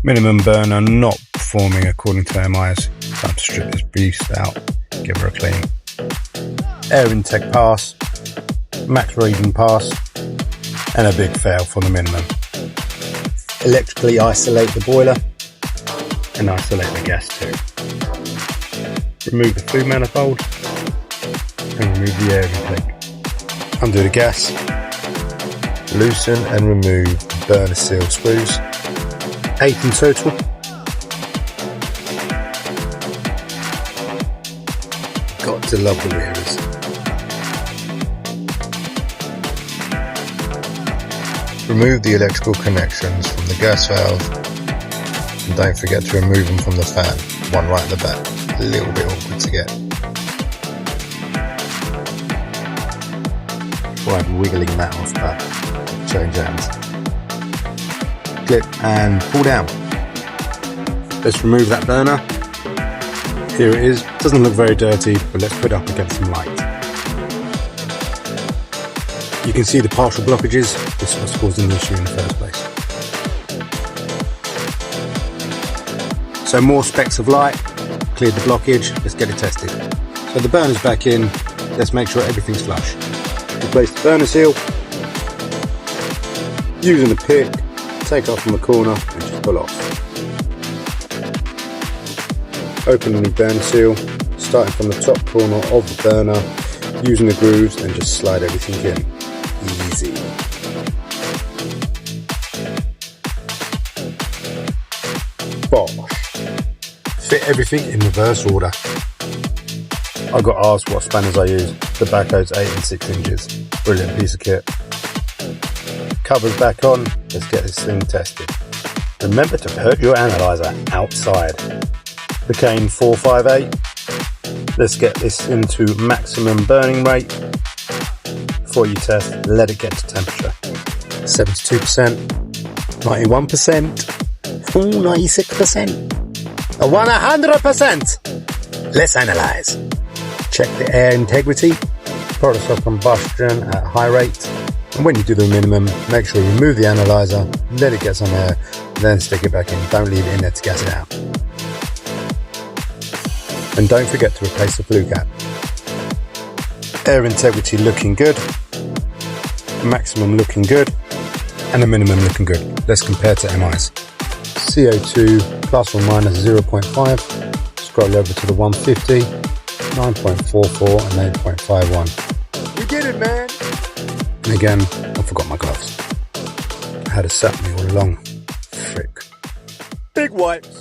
Minimum burner not performing according to MIs. Time to strip this beast out, give her a clean. Air intake pass, max reading pass, and a big fail for the minimum. Electrically isolate the boiler and isolate the gas too. Remove the flue manifold and remove the air intake. Undo the gas, loosen and remove the burner seal screws. 8 in total. Got to love the rears. Remove the electrical connections from the gas valve and don't forget to remove them from the fan, one right at the back. A little bit awkward to get. Try wiggling that off back, change hands. Clip and pull down. Let's remove that burner. Here it is. Doesn't look very dirty, but let's put it up against some light. You can see the partial blockages. This was causing the issue in the first place. So more specks of light, cleared the blockage. Let's get it tested. So the burner's back in. Let's make sure everything's flush. Replace the burner seal. Using the pick, take off from the corner and just pull off. Open the new burner seal, starting from the top corner of the burner, using the grooves and just slide everything in. Easy. Bosh. Fit everything in reverse order. I got asked what spanners I use. The backhoe's 8 and 6 inches. Brilliant piece of kit. Covers back on. Let's get this thing tested. Remember to put your analyzer outside. The Cane 458. Let's get this into maximum burning rate. Before you test, let it get to temperature. 72%, 91%, 96%, 100%. Let's analyze. Check the air integrity. Products of combustion at high rate. And when you do the minimum, make sure you remove the analyzer, let it get some air, then stick it back in. Don't leave it in there to gas it out. And don't forget to replace the flue cap. Air integrity looking good, maximum looking good, and the minimum looking good. Let's compare to MIs. CO2 plus or minus 0.5, scroll over to the 150, 9.44 and 8.51. We did it, man! And again, I forgot my gloves. I had it sat me all along. Frick. Big wipes!